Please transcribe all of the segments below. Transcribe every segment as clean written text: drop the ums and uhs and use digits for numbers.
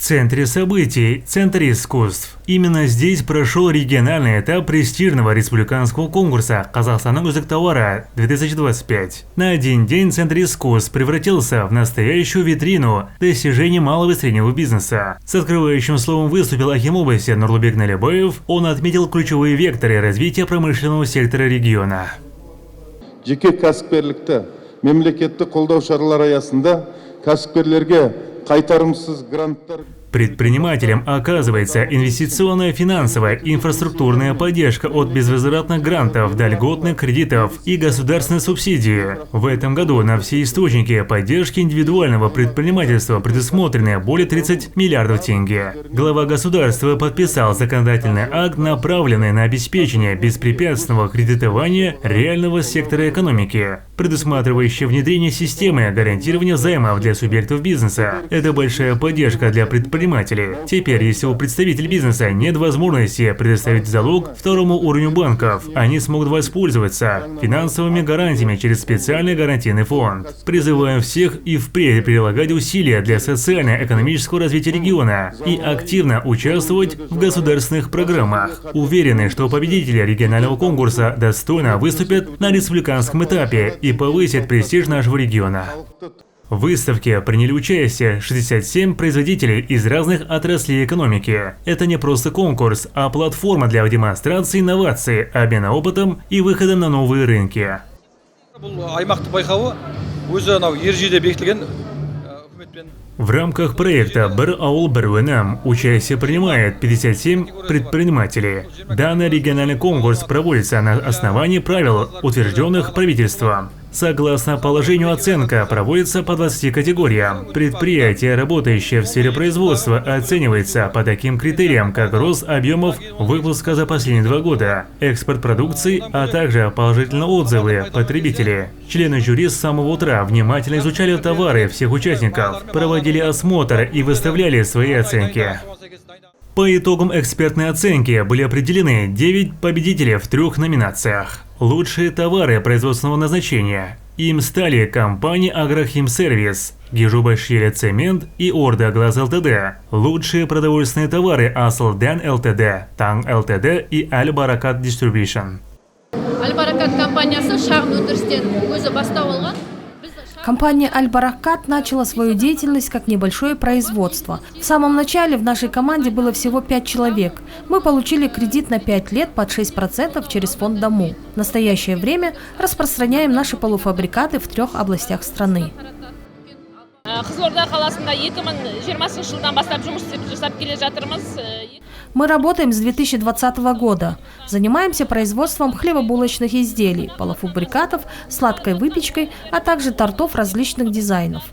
центре событий, Центре искусств. Именно здесь прошел региональный этап престижного республиканского конкурса «Казахстанның үздік товары 2025». На один день Центр искусств превратился в настоящую витрину достижений малого и среднего бизнеса. С открывающим словом выступил аким области Нурлубек Налибаев. Он отметил ключевые векторы развития промышленного сектора региона. Жеке кәсіпкерлікті мемлекеттік қолдау шаралары аясында кәсіпкерлерге қайтарымсыз гранттар. Предпринимателям оказывается инвестиционная, финансовая, инфраструктурная поддержка от безвозвратных грантов до льготных кредитов и государственной субсидии. В этом году на все источники поддержки индивидуального предпринимательства предусмотрены более 30 миллиардов тенге. Глава государства подписал законодательный акт, направленный на обеспечение беспрепятственного кредитования реального сектора экономики, предусматривающий внедрение системы гарантирования займов для субъектов бизнеса. Это большая поддержка для предпринимателей. Теперь, если у представителей бизнеса нет возможности предоставить залог второму уровню банков, они смогут воспользоваться финансовыми гарантиями через специальный гарантийный фонд. Призываем всех и впредь прилагать усилия для социально-экономического развития региона и активно участвовать в государственных программах. Уверены, что победители регионального конкурса достойно выступят на республиканском этапе и повысят престиж нашего региона. В выставке приняли участие 67 производителей из разных отраслей экономики. Это не просто конкурс, а платформа для демонстрации инноваций, обмена опытом и выхода на новые рынки. В рамках проекта «Бір ауыл, бір өнім» участие принимает 57 предпринимателей. Данный региональный конкурс проводится на основании правил, утвержденных правительством. Согласно положению, оценка проводится по 20 категориям. Предприятие, работающее в сфере производства, оценивается по таким критериям, как рост объемов выпуска за последние 2 года, экспорт продукции, а также положительные отзывы потребителей. Члены жюри с самого утра внимательно изучали товары всех участников, проводили осмотр и выставляли свои оценки. По итогам экспертной оценки были определены 9 победителей в 3 номинациях. Лучшие товары производственного назначения. Им стали компании «Агрохимсервис», «Гижубашили Цемент» и «Орда Глаз ЛТД». Лучшие продовольственные товары «Асалдан ЛТД», «Танг ЛТД» и «Аль-Баракат Дистрибьюшн». «Аль-Баракат» компаниясы шағын өндірістен өзі бастау алған. Компания «Аль-Баракат» начала свою деятельность как небольшое производство. В самом начале в нашей команде было всего 5 человек. Мы получили кредит на 5 лет под 6% через фонд «Дому». В настоящее время распространяем наши полуфабрикаты в 3 областях страны. Мы работаем с 2020 года. Занимаемся производством хлебобулочных изделий, полуфабрикатов, сладкой выпечкой, а также тортов различных дизайнов.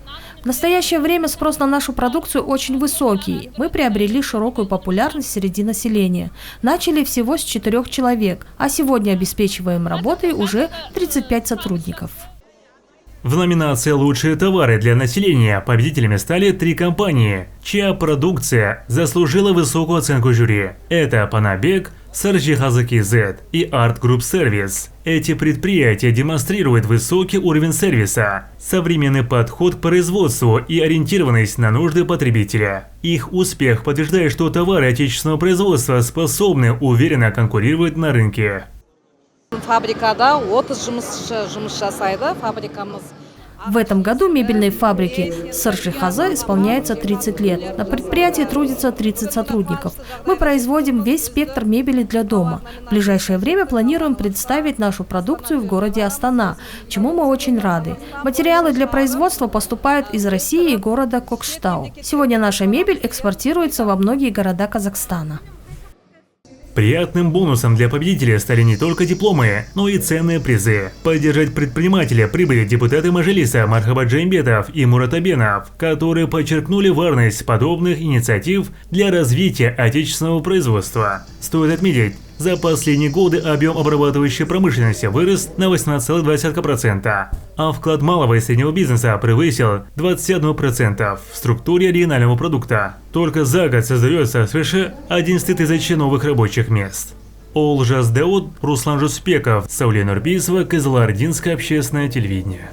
В настоящее время спрос на нашу продукцию очень высокий. Мы приобрели широкую популярность среди населения. Начали всего с 4 человек, а сегодня обеспечиваем работой уже 35 сотрудников. В номинации «Лучшие товары для населения» победителями стали 3 компании, чья продукция заслужила высокую оценку жюри. Это «Панабек», «Саржихазы КЗ» и «Арт Групп Сервис». Эти предприятия демонстрируют высокий уровень сервиса, современный подход к производству и ориентированность на нужды потребителя. Их успех подтверждает, что товары отечественного производства способны уверенно конкурировать на рынке. В этом году мебельной фабрике «Саржихазы» исполняется 30 лет. На предприятии трудится 30 сотрудников. Мы производим весь спектр мебели для дома. В ближайшее время планируем представить нашу продукцию в городе Астана, чему мы очень рады. Материалы для производства поступают из России и города Кокштау. Сегодня наша мебель экспортируется во многие города Казахстана. Приятным бонусом для победителей стали не только дипломы, но и ценные призы. Поддержать предпринимателя прибыли депутаты Мажилиса Мархабат Джеймбетов и Мурат Абенов, которые подчеркнули важность подобных инициатив для развития отечественного производства. Стоит отметить, за последние годы объем обрабатывающей промышленности вырос на 18,2%, а вклад малого и среднего бизнеса превысил 21% в структуре регионального продукта. Только за год создается свыше 11 тысяч новых рабочих мест. Олжас Дауд, Руслан Жуспеков, Сауле Нурбисова, Кызылординское общественное телевидение.